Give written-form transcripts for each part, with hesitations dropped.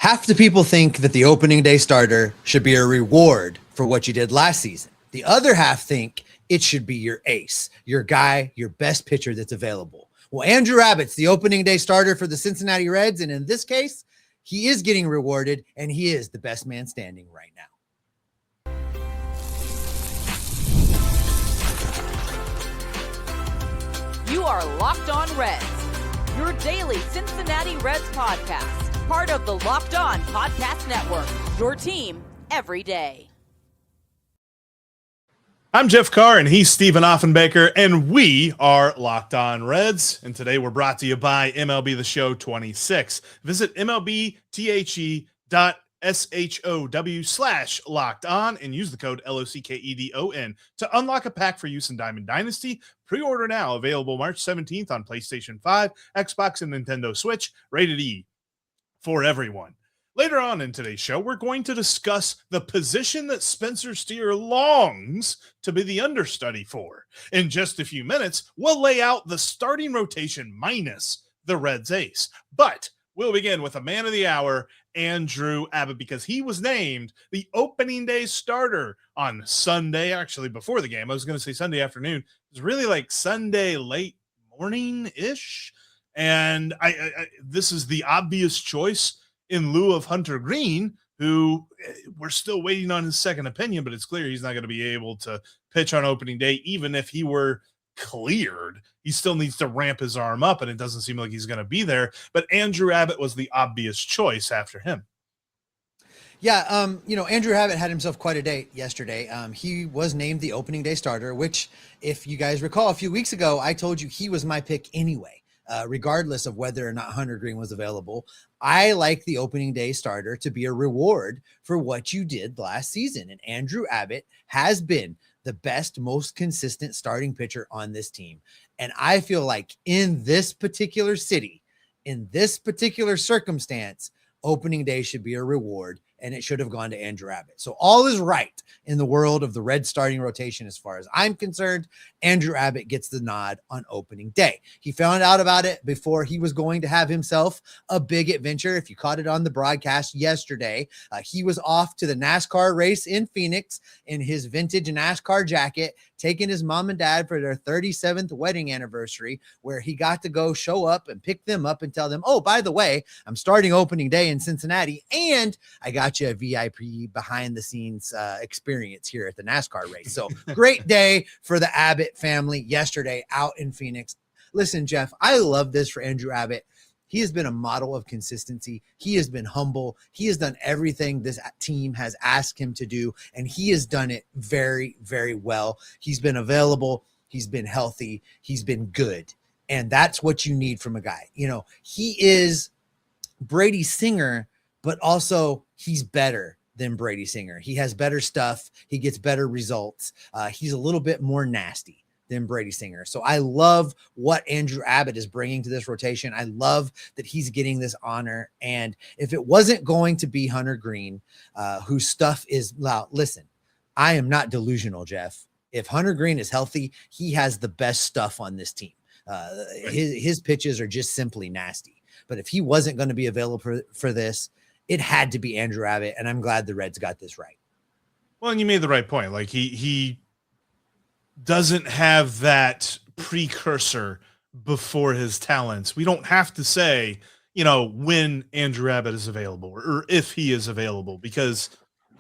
Half the people think that the opening day starter should be a reward for what you did last season. The other half think it should be your ace, your guy, your best pitcher that's available. Well, Andrew Abbott's the opening day starter for the Cincinnati Reds, and in this case, he is getting rewarded, and he is the best man standing right now. You are Locked On Reds, your daily Cincinnati Reds podcast. Part of the Locked On Podcast Network, your team every day. I'm Jeff Carr, and he's Stephen Offenbaker, and we are Locked On Reds. And today we're brought to you by MLB The Show 26. Visit MLBTHE.SHOW/Locked On and use the code LOCKEDON to unlock a pack for use in Diamond Dynasty. Pre-order now, available March 17th on PlayStation 5, Xbox, and Nintendo Switch. Rated E for everyone. Later on in today's show, we're going to discuss the position that Spencer Steer longs to be the understudy for. In just a few minutes, we'll lay out the starting rotation minus the Reds ace. But we'll begin with a man of the hour, Andrew Abbott, because he was named the opening day starter on Sunday, actually before the game. I was going to say Sunday afternoon. It was really like Sunday late morning-ish. And this is the obvious choice in lieu of Hunter Greene, who we're still waiting on his second opinion, but it's clear he's not going to be able to pitch on opening day. Even if he were cleared, he still needs to ramp his arm up, and it doesn't seem like he's going to be there. But Andrew Abbott was the obvious choice after him. Yeah, Andrew Abbott had himself quite a day yesterday. He was named the opening day starter, which, if you guys recall, a few weeks ago, I told you he was my pick anyway. Regardless of whether or not Hunter Greene was available, I like the opening day starter to be a reward for what you did last season. And Andrew Abbott has been the best, most consistent starting pitcher on this team. And I feel like in this particular city, in this particular circumstance, opening day should be a reward, and it should have gone to Andrew Abbott. So all is right in the world of the Red starting rotation. As far as I'm concerned, Andrew Abbott gets the nod on opening day. He found out about it before he was going to have himself a big adventure. If you caught it on the broadcast yesterday, he was off to the NASCAR race in Phoenix in his vintage NASCAR jacket, taking his mom and dad for their 37th wedding anniversary, where he got to go show up and pick them up and tell them, oh, by the way, I'm starting opening day in Cincinnati, and I got you a VIP behind the scenes experience here at the NASCAR race. So great day for the Abbott family yesterday out in Phoenix. Listen, Jeff, I love this for Andrew Abbott. He has been a model of consistency. He has been humble. He has done everything this team has asked him to do, and he has done it very, very well. He's been available. He's been healthy. He's been good. And that's what you need from a guy. He is Brady Singer, but also he's better than Brady Singer. He has better stuff. He gets better results. He's a little bit more nasty than Brady Singer. So I love what Andrew Abbott is bringing to this rotation. I love that he's getting this honor. And if it wasn't going to be Hunter Greene, whose stuff is loud, listen, I am not delusional, Jeff. If Hunter Greene is healthy, he has the best stuff on this team. His pitches are just simply nasty. But if he wasn't going to be available for this, it had to be Andrew Abbott. And I'm glad the Reds got this right. Well, and you made the right point. Like he doesn't have that precursor before his talents. We don't have to say, when Andrew Abbott is available or if he is available, because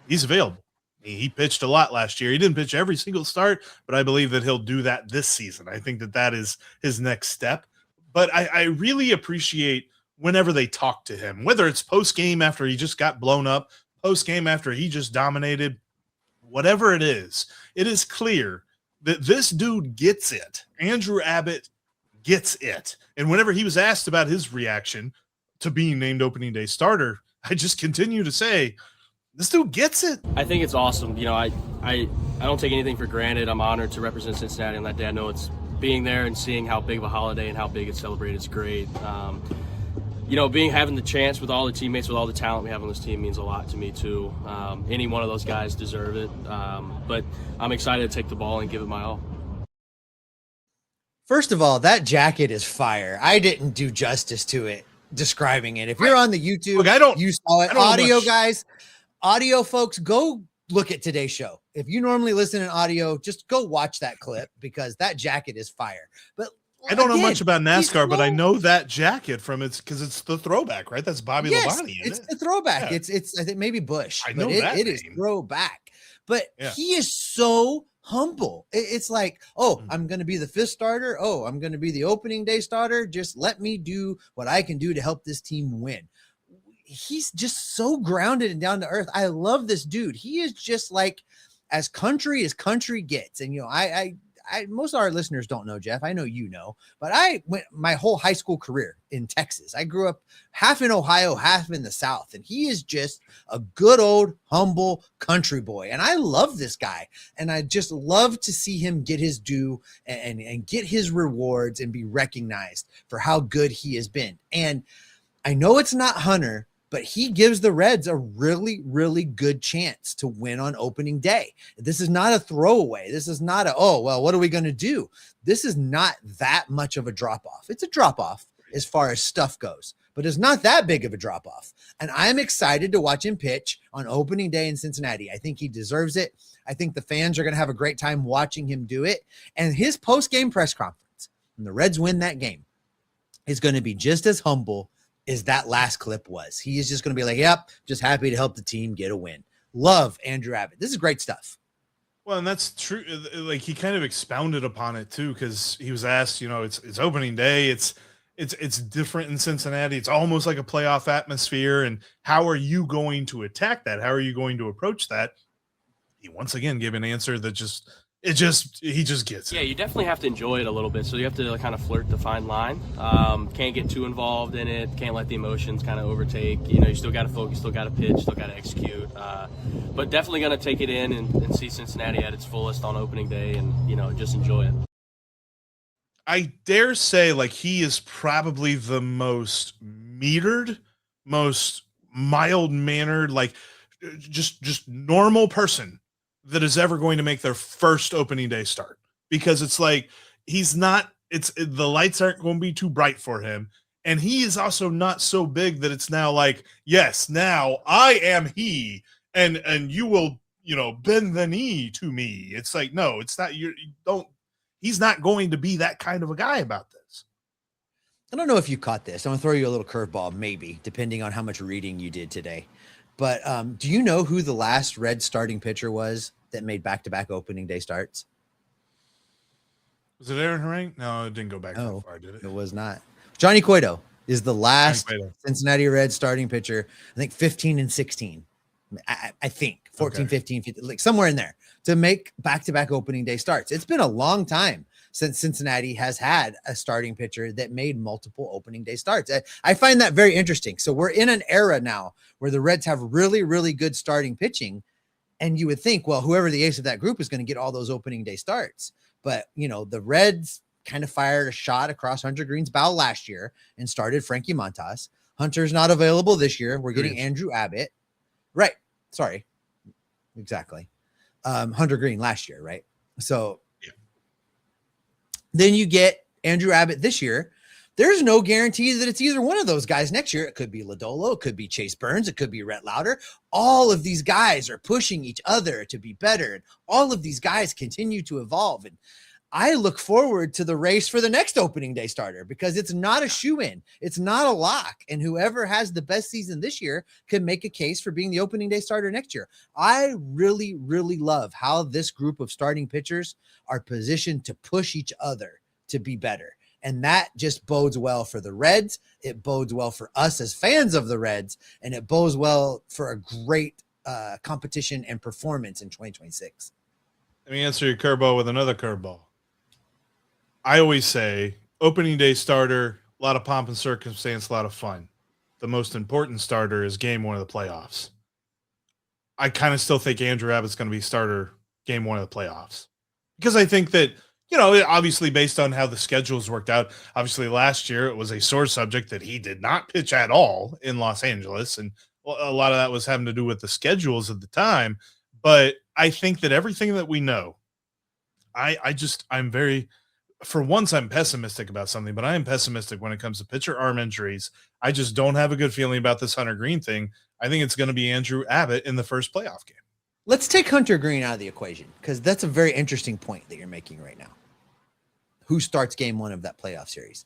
he's available. He pitched a lot last year. He didn't pitch every single start, but I believe that he'll do that this season. I think that is his next step. But I really appreciate whenever they talk to him, whether it's post-game after he just got blown up, post-game after he just dominated, whatever it is clear that this dude gets it. Andrew Abbott gets it. And whenever he was asked about his reaction to being named opening day starter, I just continue to say, this dude gets it. I think it's awesome. I don't take anything for granted. I'm honored to represent Cincinnati on that day. I know it's being there and seeing how big of a holiday and how big it's celebrated is great. Having the chance with all the teammates, with all the talent we have on this team means a lot to me too. Any one of those guys deserve it. But I'm excited to take the ball and give it my all. First of all, that jacket is fire. I didn't do justice to it describing it. If you're on the YouTube, Look, you saw it. Audio guys, audio folks, go look at today's show. If you normally listen in audio, just go watch that clip because that jacket is fire. But I don't know much about NASCAR, but I know that jacket from because it's the throwback, right? That's Bobby Labonte. It's the throwback. Yeah. It's I think maybe Bush. I know it is throwback. But he is so humble. It's like, I'm going to be the fifth starter. I'm going to be the opening day starter. Just let me do what I can do to help this team win. He's just so grounded and down to earth. I love this dude. He is just like as country gets. And, I most of our listeners don't know, Jeff. I know you know, but I went my whole high school career in Texas. I grew up half in Ohio, half in the South, and he is just a good old humble country boy. And I love this guy, and I just love to see him get his due and get his rewards and be recognized for how good he has been. And I know it's not Hunter, but he gives the Reds a really, really good chance to win on opening day. This is not a throwaway. This is not what are we going to do? This is not that much of a drop-off. It's a drop-off as far as stuff goes, but it's not that big of a drop-off. And I'm excited to watch him pitch on opening day in Cincinnati. I think he deserves it. I think the fans are going to have a great time watching him do it. And his post-game press conference, when the Reds win that game, is going to be just as humble as that last clip was. He is just going to be like, yep, just happy to help the team get a win. Love Andrew Abbott. This is great stuff. Well, and that's true. Like he kind of expounded upon it too, because he was asked, it's opening day. It's different in Cincinnati. It's almost like a playoff atmosphere. And how are you going to attack that? How are you going to approach that? He once again gave an answer that he just gets it. Yeah, you definitely have to enjoy it a little bit. So you have to kind of flirt the fine line. Can't get too involved in it. Can't let the emotions kind of overtake. You still got to focus, still got to pitch, still got to execute. But definitely going to take it in and see Cincinnati at its fullest on opening day and, just enjoy it. I dare say, he is probably the most metered, most mild-mannered, just normal person that is ever going to make their first opening day start, because it's like the lights aren't going to be too bright for him, and he is also not so big that it's now like, yes, now I am he, and you will bend the knee to me. It's like, no, it's not. He's not going to be that kind of a guy about this. I don't know if you caught this. I'm gonna throw you a little curveball, maybe, depending on how much reading you did today. But do you know who the last Red starting pitcher was that made back-to-back opening day starts? Was it Aaron Harang? No, it didn't go back that far, did it? It was not. Johnny Cueto is the last Cincinnati Reds starting pitcher, I think 15 and 16. I think 14, 15, like somewhere in there, to make back-to-back opening day starts. It's been a long time since Cincinnati has had a starting pitcher that made multiple opening day starts. I find that very interesting. So we're in an era now where the Reds have really, really good starting pitching. And you would think, well, whoever the ace of that group is going to get all those opening day starts. But, the Reds kind of fired a shot across Hunter Greene's bow last year and started Frankie Montas. Hunter's not available this year. We're getting Andrew Abbott. Right. Sorry. Exactly. Hunter Greene last year, right? So then you get Andrew Abbott this year. There's no guarantee that it's either one of those guys next year. It could be Lodolo. It could be Chase Burns. It could be Rhett Lowder. All of these guys are pushing each other to be better. And all of these guys continue to evolve. And I look forward to the race for the next opening day starter, because it's not a shoe-in. It's not a lock. And whoever has the best season this year can make a case for being the opening day starter next year. I really, really love how this group of starting pitchers are positioned to push each other to be better. And that just bodes well for the Reds. It bodes well for us as fans of the Reds. And it bodes well for a great competition and performance in 2026. Let me answer your curveball with another curveball. I always say opening day starter, a lot of pomp and circumstance, a lot of fun. The most important starter is game one of the playoffs. I kind of still think Andrew Abbott's going to be starter game one of the playoffs, because I think that, obviously based on how the schedules worked out, obviously last year it was a sore subject that he did not pitch at all in Los Angeles. And a lot of that was having to do with the schedules at the time. But I think that everything that we know, I'm very for once, I'm pessimistic about something, but I am pessimistic when it comes to pitcher arm injuries. I just don't have a good feeling about this Hunter Greene thing. I think it's going to be Andrew Abbott in the first playoff game. Let's take Hunter Greene out of the equation, because that's a very interesting point that you're making right now. Who starts game one of that playoff series?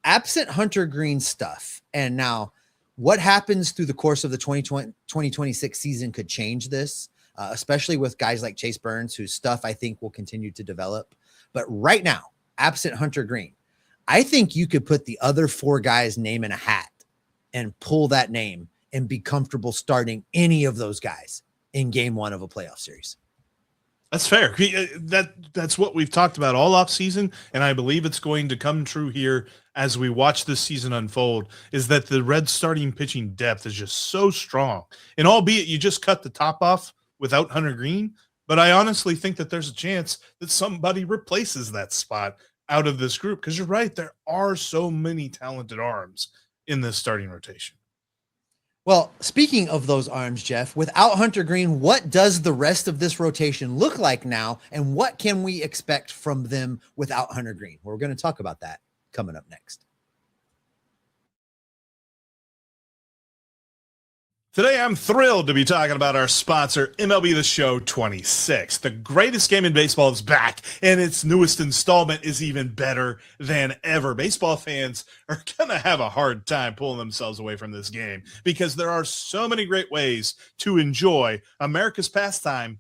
Absent Hunter Greene stuff, and now what happens through the course of the 2026 season could change this, especially with guys like Chase Burns, whose stuff I think will continue to develop. But right now, absent Hunter Greene, I think you could put the other four guys' name in a hat and pull that name and be comfortable starting any of those guys in game one of a playoff series. That's fair. That's what we've talked about all off season, and I believe it's going to come true here as we watch this season unfold, is that the Reds starting pitching depth is just so strong. And albeit you just cut the top off without Hunter Greene, but I honestly think that there's a chance that somebody replaces that spot out of this group, because you're right, there are so many talented arms in this starting rotation. Well, speaking of those arms, Jeff, without Hunter Greene, what does the rest of this rotation look like now, and what can we expect from them without Hunter Greene? We're going to talk about that coming up next. Today, I'm thrilled to be talking about our sponsor, MLB The Show 26. The greatest game in baseball is back, and its newest installment is even better than ever. Baseball fans are going to have a hard time pulling themselves away from this game because there are so many great ways to enjoy America's pastime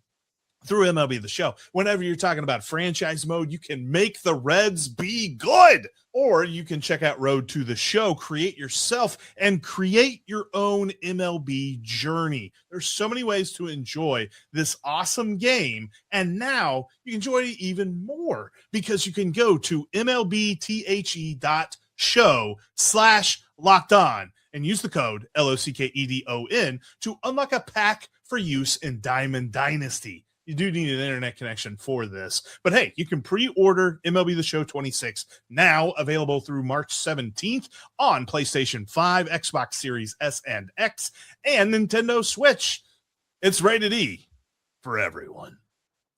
through MLB The Show. Whenever you're talking about franchise mode, you can make the Reds be good. Or you can check out Road to the Show, create yourself, and create your own MLB journey. There's so many ways to enjoy this awesome game, and now you can enjoy it even more because you can go to MLBTHE.show/locked-on and use the code LOCKEDON to unlock a pack for use in Diamond Dynasty. You do need an internet connection for this. But hey, you can pre-order MLB The Show 26, now available through March 17th on PlayStation 5, Xbox Series S and X, and Nintendo Switch. It's rated E for everyone.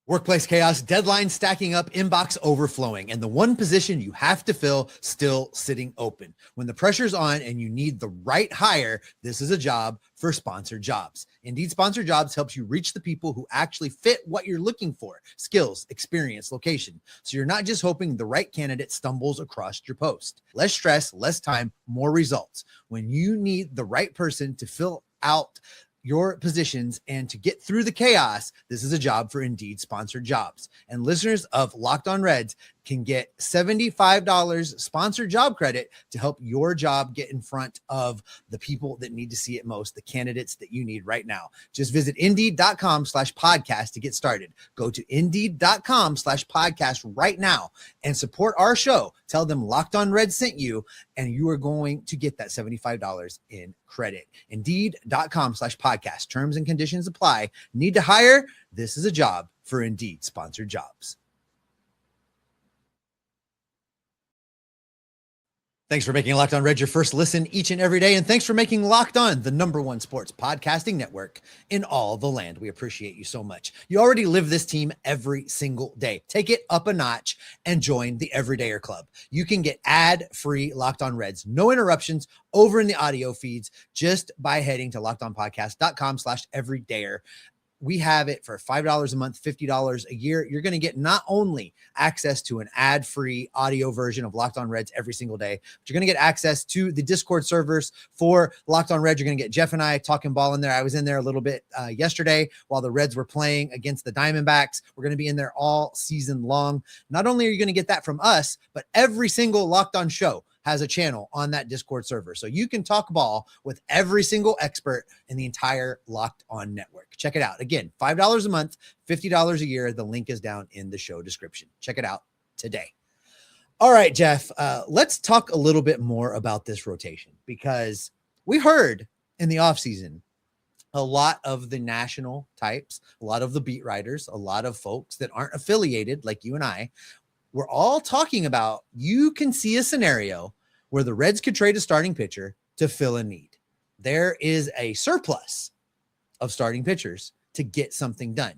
Workplace chaos, deadlines stacking up, inbox overflowing, and the one position you have to fill still sitting open. When the pressure's on and you need the right hire, this is a job for Sponsored Jobs. Indeed, Sponsored Jobs helps you reach the people who actually fit what you're looking for: skills, experience, location. So you're not just hoping the right candidate stumbles across your post. Less stress, less time, more results. When you need the right person to fill out your positions and to get through the chaos, this is a job for Indeed Sponsored Jobs. And listeners of Locked On Reds can get $75 sponsored job credit to help your job get in front of the people that need to see it most, the candidates that you need right now. Just visit Indeed.com/podcast to get started. Go to Indeed.com/podcast right now and support our show. Tell them Locked On Reds sent you, and you are going to get that $75 in credit. Indeed.com/podcast. Terms and conditions apply. Need to hire? This is a job for Indeed Sponsored Jobs. Thanks for making Locked On Reds your first listen each and every day. And thanks for making Locked On the #1 sports podcasting network in all the land. We appreciate you so much. You already live this team every single day. Take it up a notch and join the Everydayer Club. You can get ad-free Locked On Reds, no interruptions, over in the audio feeds, just by heading to lockedonpodcast.com/everydayer. We have it for $5 a month, $50 a year. You're going to get not only access to an ad-free audio version of Locked On Reds every single day, but you're going to get access to the Discord servers for Locked On Reds. You're going to get Jeff and I talking ball in there. I was in there a little bit yesterday while the Reds were playing against the Diamondbacks. We're going to be in there all season long. Not only are you going to get that from us, but every single Locked On show has a channel on that Discord server. So you can talk ball with every single expert in the entire Locked On network. Check it out. Again, $5 a month, $50 a year. The link is down in the show description. Check it out today. All right, Jeff, let's talk a little bit more about this rotation, because we heard in the offseason a lot of the national types, a lot of the beat writers, a lot of folks that aren't affiliated like you and I, we're all talking about, you can see a scenario where the Reds could trade a starting pitcher to fill a need. There is a surplus of starting pitchers to get something done.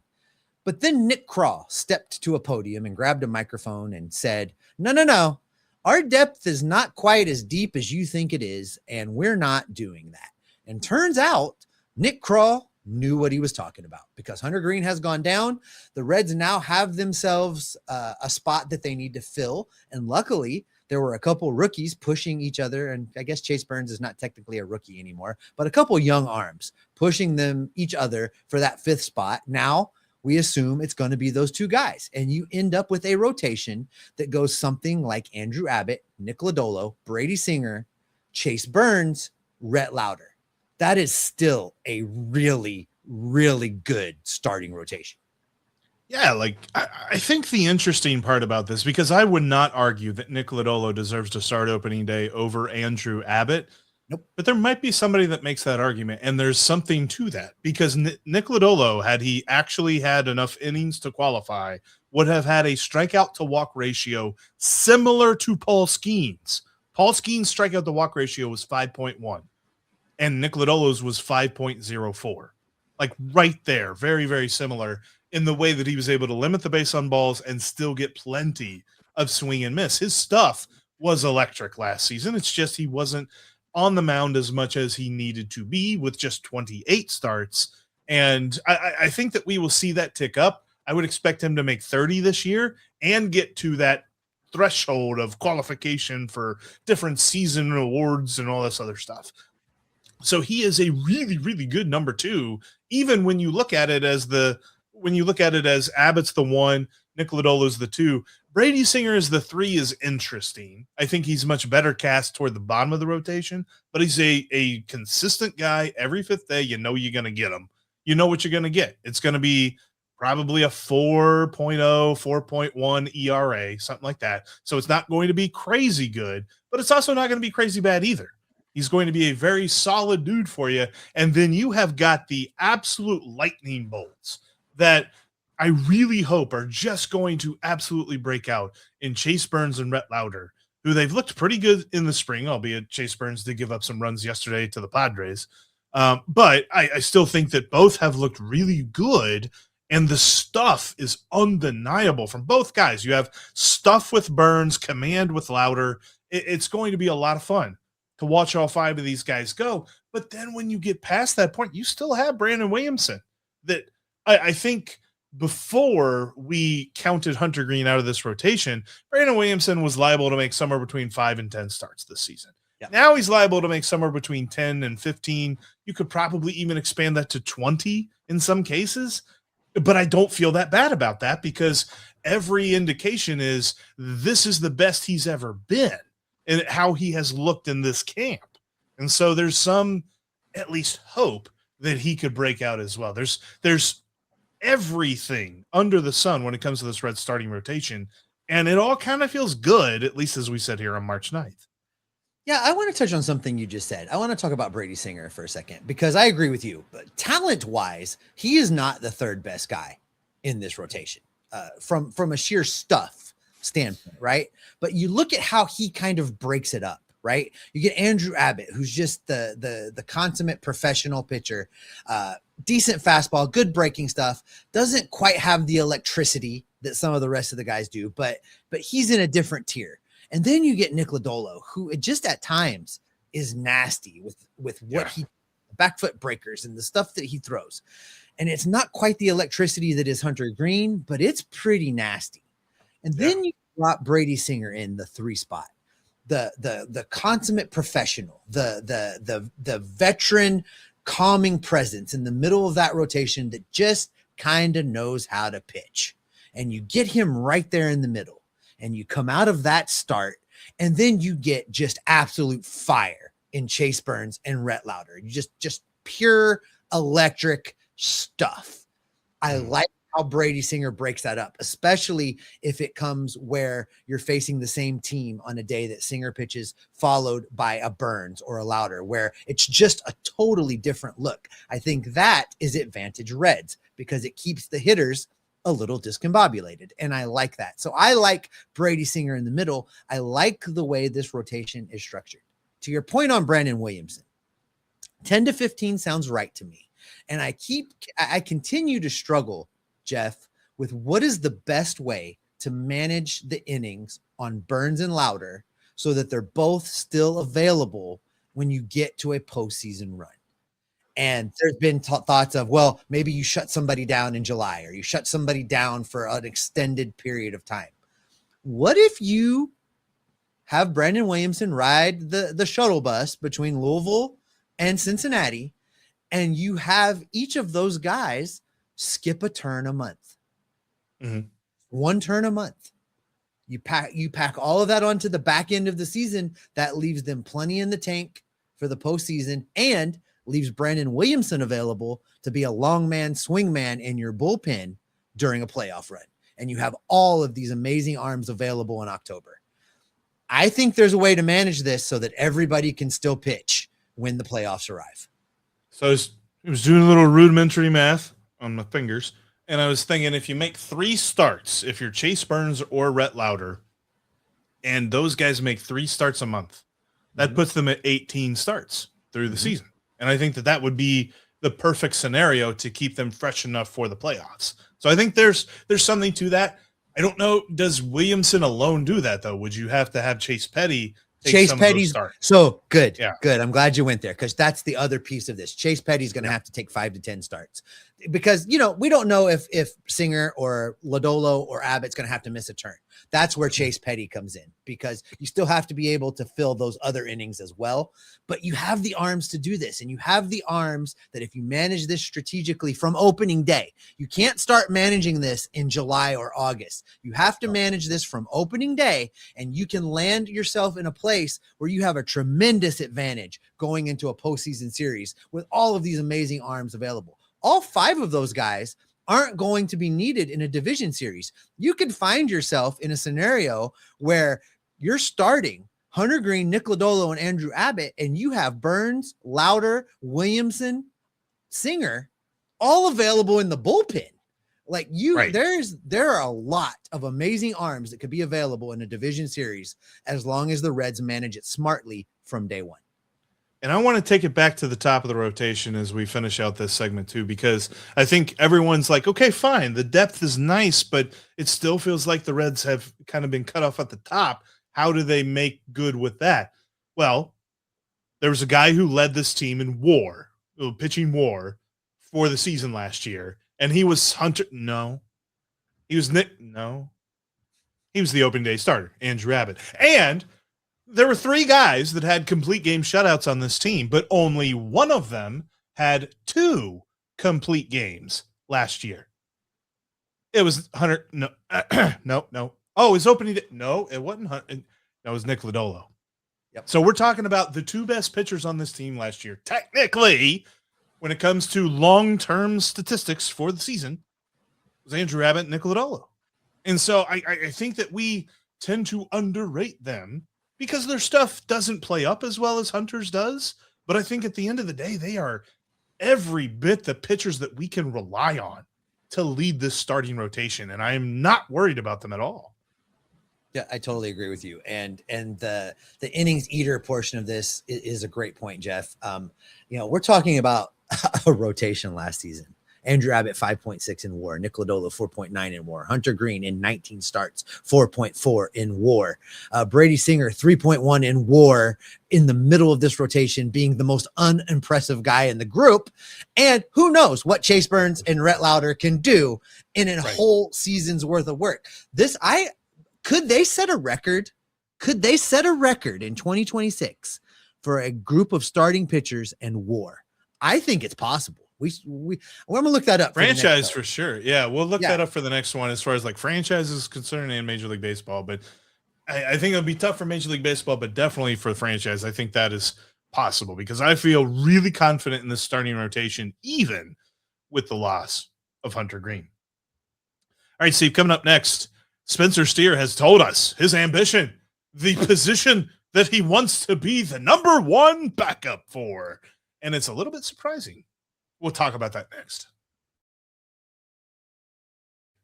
But then Nick Krall stepped to a podium and grabbed a microphone and said, No. Our depth is not quite as deep as you think it is, and we're not doing that. And turns out Nick Krall knew what he was talking about because Hunter Greene has gone down. The Reds now have themselves a spot that they need to fill. And luckily, there were a couple rookies pushing each other. And I guess Chase Burns is not technically a rookie anymore, but a couple young arms pushing each other for that fifth spot. Now we assume it's going to be those two guys. And you end up with a rotation that goes something like Andrew Abbott, Nick Lodolo, Brady Singer, Chase Burns, Rhett Lowder. That is still a really, really good starting rotation. Yeah, like I think the interesting part about this, because I would not argue that Nick Lodolo deserves to start opening day over Andrew Abbott. Nope. But there might be somebody that makes that argument, and there's something to that because Nick Lodolo, had he actually had enough innings to qualify, would have had a strikeout to walk ratio similar to Paul Skeen's. Paul Skeen's strikeout to walk ratio was 5.1, and Nick Lodolo's was 5.04. Like right there, very, very similar in the way that he was able to limit the base on balls and still get plenty of swing and miss. His stuff was electric last season. It's just he wasn't on the mound as much as he needed to be with just 28 starts. And I think that we will see that tick up. I would expect him to make 30 this year and get to that threshold of qualification for different season awards and all this other stuff. So he is a really, really good number two, even when you look at it as Abbott's the one, Nick Lodolo's the two. Brady Singer as the three is interesting. I think he's much better cast toward the bottom of the rotation, but he's a consistent guy every fifth day. You know you're going to get him. You know what you're going to get. It's going to be probably a 4.0, 4.1 ERA, something like that. So it's not going to be crazy good, but it's also not going to be crazy bad either. He's going to be a very solid dude for you. And then you have got the absolute lightning bolts that I really hope are just going to absolutely break out in Chase Burns and Rhett Lowder, who they've looked pretty good in the spring, albeit Chase Burns did give up some runs yesterday to the Padres. But I still think that both have looked really good, and the stuff is undeniable from both guys. You have stuff with Burns, command with Lowder. It's going to be a lot of fun to watch all five of these guys go. But then when you get past that point, you still have Brandon Williamson that I think before we counted Hunter Greene out of this rotation, Brandon Williamson was liable to make somewhere between 5 and 10 starts this season. Yeah. Now he's liable to make somewhere between 10 and 15. You could probably even expand that to 20 in some cases, but I don't feel that bad about that because every indication is this is the best he's ever been and how he has looked in this camp. And so there's some at least hope that he could break out as well. There's everything under the sun when it comes to this Red starting rotation, and it all kind of feels good, at least as we said here on March 9th. Yeah, I want to touch on something you just said. I want to talk about Brady Singer for a second because I agree with you. But talent-wise, he is not the third best guy in this rotation from a sheer stuff standpoint, right? But you look at how he kind of breaks it up, right? You get Andrew Abbott, who's just the consummate professional pitcher, decent fastball, good breaking stuff, doesn't quite have the electricity that some of the rest of the guys do, but he's in a different tier. And then you get Nick Lodolo, who just at times is nasty with what he back foot breakers and the stuff that he throws. And it's not quite the electricity that is Hunter Greene, but it's pretty nasty. And then you drop Brady Singer in the 3 spot. The consummate professional, the veteran calming presence in the middle of that rotation that just kind of knows how to pitch. And you get him right there in the middle and you come out of that start and then you get just absolute fire in Chase Burns and Rhett Lowder. You just pure electric stuff. I like how Brady Singer breaks that up, especially if it comes where you're facing the same team on a day that Singer pitches followed by a Burns or a Lowder, where it's just a totally different look. I think that is advantage Reds because it keeps the hitters a little discombobulated, and I like that. So I like Brady Singer in the middle. I like the way this rotation is structured. To your point on Brandon Williamson, 10 to 15 sounds right to me. And I continue to struggle, Jeff, with what is the best way to manage the innings on Burns and Lowder so that they're both still available when you get to a postseason run. And there's been thoughts of, well, maybe you shut somebody down in July or you shut somebody down for an extended period of time. What if you have Brandon Williamson ride the shuttle bus between Louisville and Cincinnati, and you have each of those guys skip a turn a month? Mm-hmm. One turn a month. You pack all of that onto the back end of the season. That leaves them plenty in the tank for the postseason and leaves Brandon Williamson available to be a long man, swing man in your bullpen during a playoff run. And you have all of these amazing arms available in October. I think there's a way to manage this so that everybody can still pitch when the playoffs arrive. So I was doing a little rudimentary math on my fingers, and I was thinking if you make 3 starts, if you're Chase Burns or Rhett Lowder, and those guys make 3 starts a month, that puts them at 18 starts through the season. And I think that would be the perfect scenario to keep them fresh enough for the playoffs. So I think there's something to that. I don't know, does Williamson alone do that, though? Would you have to have Chase Petty take Chase some Petty's of those starts? So good. Yeah. Good. I'm glad you went there because that's the other piece of this. Chase Petty's going to have to take 5 to 10 starts because, we don't know if Singer or Lodolo or Abbott's going to have to miss a turn. That's where Chase Petty comes in because you still have to be able to fill those other innings as well. But you have the arms to do this, and you have the arms that if you manage this strategically from opening day, you can't start managing this in July or August. You have to manage this from opening day, and you can land yourself in a place where you have a tremendous advantage going into a postseason series with all of these amazing arms available. All 5 of those guys aren't going to be needed in a division series. You could find yourself in a scenario where you're starting Hunter Greene, Nick Lodolo, and Andrew Abbott, and you have Burns, Lowder, Williamson, Singer, all available in the bullpen. Like there are a lot of amazing arms that could be available in a division series as long as the Reds manage it smartly from day one. And I want to take it back to the top of the rotation as we finish out this segment too, because I think everyone's like, okay, fine. The depth is nice, but it still feels like the Reds have kind of been cut off at the top. How do they make good with that? Well, there was a guy who led this team in WAR, pitching WAR for the season last year. And he was Hunter. No, he was Nick. No, he was the opening day starter, Andrew Abbott. And there were 3 guys that had complete game shutouts on this team, but only one of them had 2 complete games last year. It was Hunter. No, no. Oh, his opening day. No, it wasn't Hunter. No, it was Nick Lodolo. Yep. So we're talking about the 2 best pitchers on this team last year. Technically, when it comes to long-term statistics for the season, it was Andrew Abbott and Nick Lodolo. And so I think that we tend to underrate them because their stuff doesn't play up as well as Hunter's does. But I think at the end of the day, they are every bit the pitchers that we can rely on to lead this starting rotation. And I am not worried about them at all. Yeah, I totally agree with you. And the innings eater portion of this is a great point, Jeff. We're talking about a rotation last season. Andrew Abbott, 5.6 in WAR. Nick Lodolo, 4.9 in WAR. Hunter Greene in 19 starts, 4.4 in WAR. Brady Singer, 3.1 in WAR in the middle of this rotation, being the most unimpressive guy in the group. And who knows what Chase Burns and Rhett Lowder can do in a whole season's worth of work. Could they set a record? Could they set a record in 2026 for a group of starting pitchers and WAR? I think it's possible. We're going to look that up. Franchise for sure. Yeah, we'll look that up for the next one as far as like franchises is concerned and Major League Baseball. But I think it'll be tough for Major League Baseball, but definitely for the franchise, I think that is possible because I feel really confident in this starting rotation, even with the loss of Hunter Greene. All right, Steve, coming up next, Spencer Steer has told us his ambition, the position that he wants to be the number 1 backup for. And it's a little bit surprising. We'll talk about that next.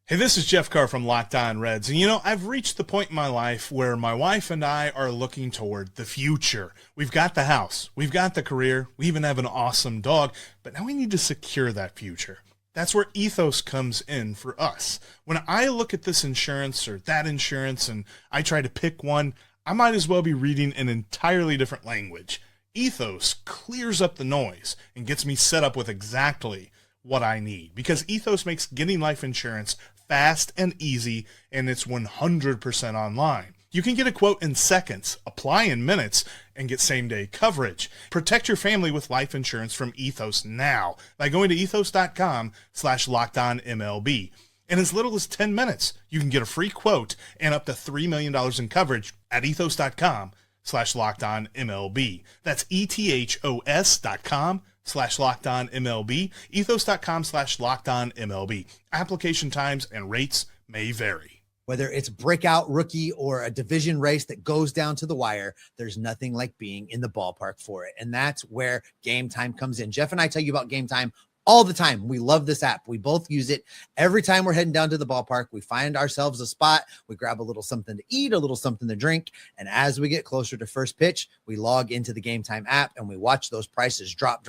Hey, this is Jeff Carr from Locked On Reds. And I've reached the point in my life where my wife and I are looking toward the future. We've got the house. We've got the career. We even have an awesome dog. But now we need to secure that future. That's where ethos comes in for us. When I look at this insurance or that insurance and I try to pick one, I might as well be reading an entirely different language. Ethos clears up the noise and gets me set up with exactly what I need, because ethos makes getting life insurance fast and easy, and it's 100% online. You can get a quote in seconds, apply in minutes, and get same-day coverage. Protect your family with life insurance from Ethos now by going to ethos.com/lockedonmlb. In as little as 10 minutes, you can get a free quote and up to $3 million in coverage at ethos.com/lockedonmlb. That's ethos.com/lockedonmlb, ethos.com/lockedonmlb. Application times and rates may vary. Whether it's breakout rookie or a division race that goes down to the wire, there's nothing like being in the ballpark for it. And that's where Game Time comes in. Jeff and I tell you about Game Time all the time. We love this app. We both use it every time we're heading down to the ballpark. We find ourselves a spot. We grab a little something to eat, a little something to drink. And as we get closer to first pitch, we log into the Game Time app and we watch those prices drop.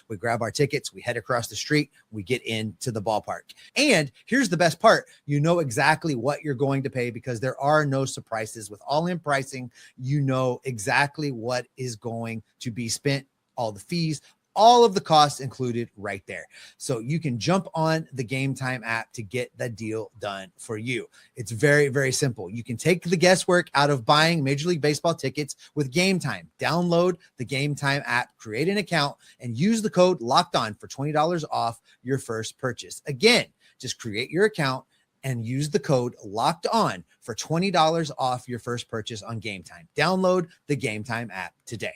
We grab our tickets. We head across the street. We get into the ballpark. And here's the best part. You know exactly what you're going to pay because there are no surprises. With all-in pricing, you know exactly what is going to be spent, all the fees, all of the costs included right there. So you can jump on the Game Time app to get the deal done for you. It's very, very simple. You can take the guesswork out of buying Major League Baseball tickets with Game Time. Download the Game Time app, create an account, and use the code LOCKEDON for $20 off your first purchase. Again, just create your account and use the code LOCKEDON for $20 off your first purchase on Game Time. Download the Game Time app today.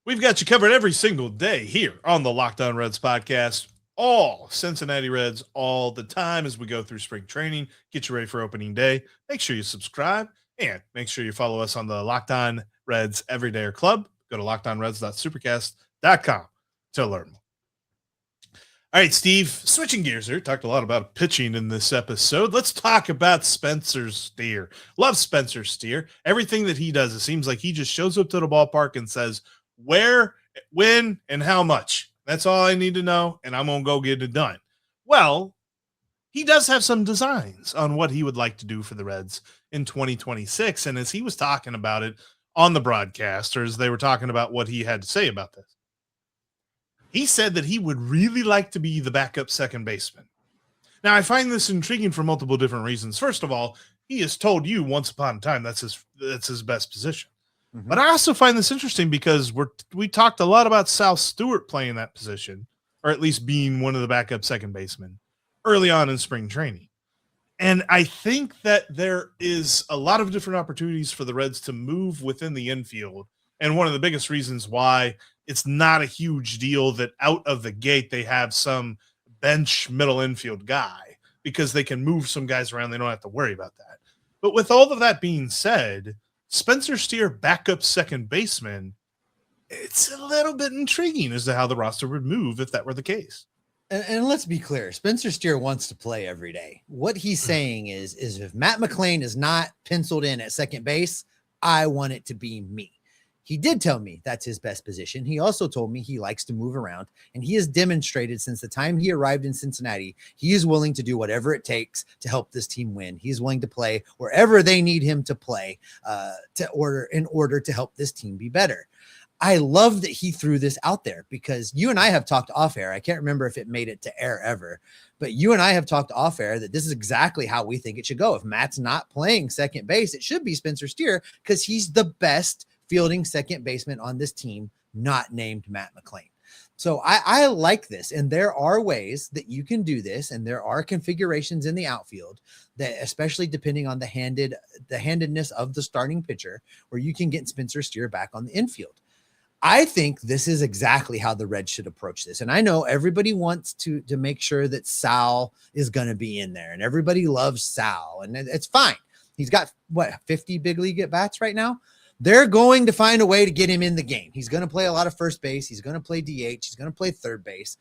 We've got you covered every single day here on the Locked On Reds podcast. All Cincinnati Reds all the time as we go through spring training, get you ready for opening day. Make sure you subscribe and make sure you follow us on the Locked On Reds Everydayer Club. Go to lockedonreds.supercast.com to learn more. All right, Steve, switching gears here. Talked a lot about pitching in this episode. Let's talk about Spencer Steer. Love Spencer Steer. Everything that he does, it seems like he just shows up to the ballpark and says, where, when, and how much. That's all I need to know, and I'm going to go get it done. Well, he does have some designs on what he would like to do for the Reds in 2026, and as he was talking about it on the broadcast, or as they were talking about what he had to say about this, he said that he would really like to be the backup second baseman. Now, I find this intriguing for multiple different reasons. First of all, he has told you once upon a time that's his best position. Mm-hmm. But I also find this interesting because we talked a lot about Sal Stewart playing that position, or at least being one of the backup second basemen early on in spring training. And I think that there is a lot of different opportunities for the Reds to move within the infield. And one of the biggest reasons why it's not a huge deal that out of the gate they have some bench middle infield guy, because they can move some guys around. They don't have to worry about that. But with all of that being said, Spencer Steer, backup second baseman, it's a little bit intriguing as to how the roster would move if that were the case. And let's be clear, Spencer Steer wants to play every day. What he's saying is if Matt McLain is not penciled in at second base, I want it to be me. He did tell me that's his best position. He also told me he likes to move around, and he has demonstrated since the time he arrived in Cincinnati, he is willing to do whatever it takes to help this team win. He's willing to play wherever they need him to play in order to help this team be better. I love that he threw this out there because you and I have talked off air. I can't remember if it made it to air ever, but you and I have talked off air that this is exactly how we think it should go. If Matt's not playing second base, it should be Spencer Steer because he's the best fielding second baseman on this team, not named Matt McLain. So I like this. And there are ways that you can do this. And there are configurations in the outfield that, especially depending on the handedness of the starting pitcher, where you can get Spencer Steer back on the infield. I think this is exactly how the Reds should approach this. And I know everybody wants to make sure that Sal is going to be in there, and everybody loves Sal, and it's fine. He's got 50 big league at bats right now. They're going to find a way to get him in the game. He's going to play a lot of first base. He's going to play DH. He's going to play third base.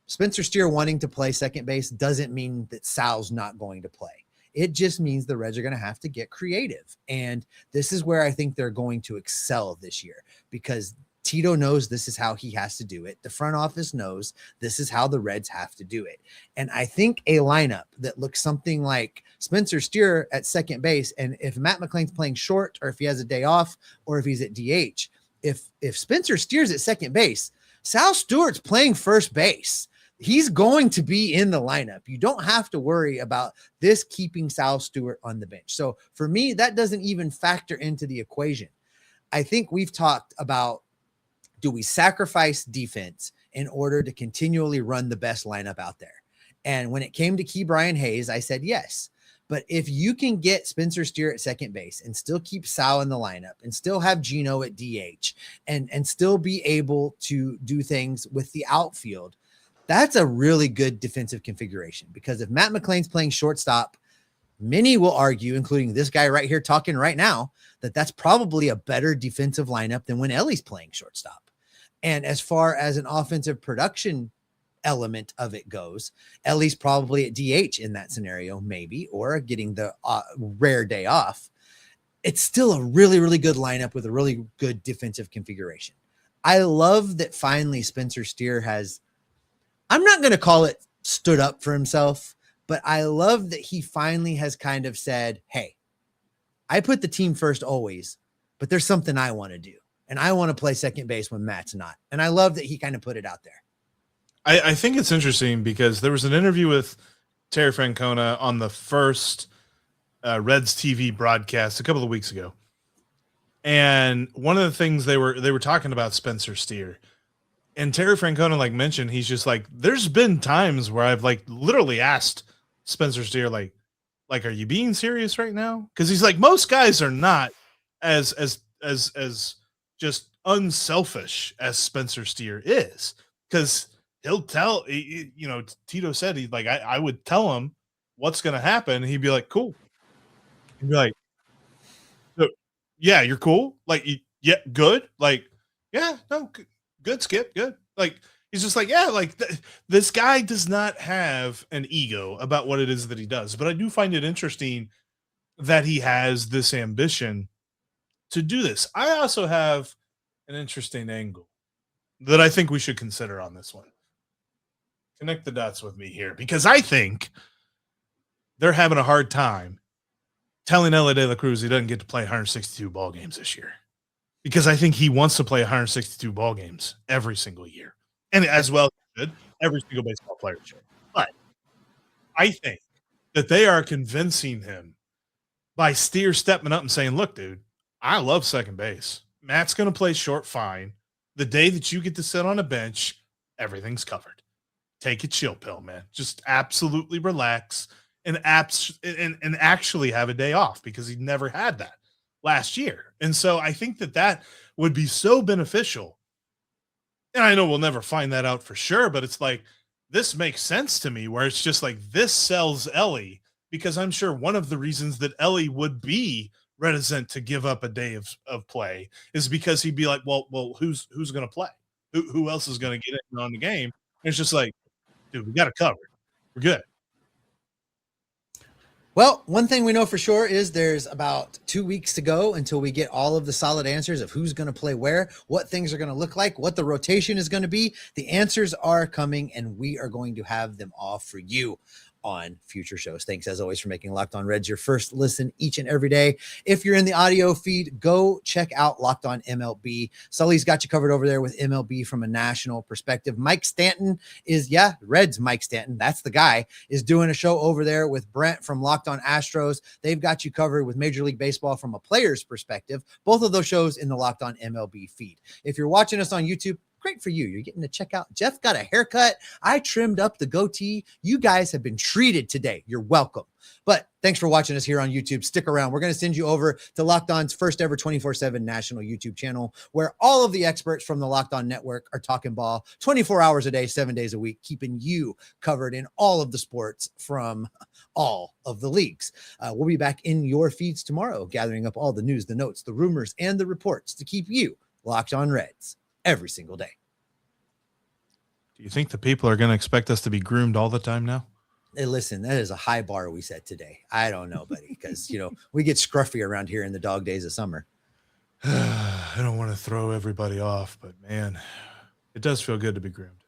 Spencer Steer wanting to play second base doesn't mean that Sal's not going to play. It just means the Reds are going to have to get creative. And this is where I think they're going to excel this year, because Tito knows this is how he has to do it. The front office knows this is how the Reds have to do it. And I think a lineup that looks something like Spencer Steer at second base, and if Matt McLain's playing short, or if he has a day off, or if he's at DH, if Spencer Steer's at second base, Sal Stewart's playing first base. He's going to be in the lineup. You don't have to worry about this keeping Sal Stewart on the bench. So for me, that doesn't even factor into the equation. I think we've talked about, do we sacrifice defense in order to continually run the best lineup out there? And when it came to Key Brian Hayes, I said yes. But if you can get Spencer Steer at second base and still keep Sal in the lineup and still have Gino at DH and still be able to do things with the outfield, that's a really good defensive configuration. Because if Matt McLain's playing shortstop, many will argue, including this guy right here talking right now, that that's probably a better defensive lineup than when Ellie's playing shortstop. And as far as an offensive production element of it goes, Ellie's probably at DH in that scenario, maybe, or getting the rare day off. It's still a really, really good lineup with a really good defensive configuration. I love that finally Spencer Steer has, I'm not going to call it stood up for himself, but I love that he finally has kind of said, hey, I put the team first always, but there's something I want to do. And I want to play second base when Matt's not. And I love that he kind of put it out there. I think it's interesting because there was an interview with Terry Francona on the first Reds TV broadcast a couple of weeks ago. And one of the things they were talking about Spencer Steer. And Terry Francona mentioned, he's just there's been times where I've literally asked Spencer Steer, are you being serious right now? Because he's most guys are not as just unselfish as Spencer Steer is. Because he'll tell, Tito said I would tell him what's going to happen. He'd be like, cool. He'd be like, yeah, you're cool. Yeah, good. Yeah, no, good, Skip, good. He's just this guy does not have an ego about what it is that he does. But I do find it interesting that he has this ambition to do this. I also have an interesting angle that I think we should consider on this one. Connect the dots with me here, because I think they're having a hard time telling Ellie De La Cruz he doesn't get to play 162 ball games this year. Because I think he wants to play 162 ball games every single year. And as well as every single baseball player should. But I think that they are convincing him by Steer stepping up and saying, look, dude, I love second base. Matt's going to play short fine. The day that you get to sit on a bench, everything's covered. Take a chill pill, man. Just absolutely relax and actually have a day off, because he never had that last year. And so I think that would be so beneficial. And I know we'll never find that out for sure, but it's this makes sense to me, where it's just this sells Ellie, because I'm sure one of the reasons that Ellie would be reticent to give up a day of play is because he'd be like, well, who's going to play? Who else is going to get in on the game? And it's just dude, we got it covered. We're good. Well, one thing we know for sure is there's about 2 weeks to go until we get all of the solid answers of who's going to play where, what things are going to look like, what the rotation is going to be. The answers are coming, and we are going to have them all for you on future shows. Thanks as always for making Locked On Reds your first listen each and every day. If you're in the audio feed, go check out Locked On MLB. Sully's got you covered over there with MLB from a national perspective. Mike Stanton is, Reds Mike Stanton, that's the guy, is doing a show over there with Brent from Locked On Astros. They've got you covered with Major League Baseball from a player's perspective. Both of those shows in the Locked On MLB feed. If you're watching us on YouTube, great for you. You're getting to check out. Jeff got a haircut. I trimmed up the goatee. You guys have been treated today. You're welcome. But thanks for watching us here on YouTube. Stick around. We're going to send you over to Locked On's first ever 24/7 national YouTube channel, where all of the experts from the Locked On Network are talking ball 24 hours a day, 7 days a week, keeping you covered in all of the sports from all of the leagues. We'll be back in your feeds tomorrow, gathering up all the news, the notes, the rumors, and the reports to keep you locked on Reds every single day. Do you think the people are going to expect us to be groomed all the time now? Hey, listen, that is a high bar we set today. I don't know, buddy, because, we get scruffy around here in the dog days of summer. I don't want to throw everybody off, but man, it does feel good to be groomed.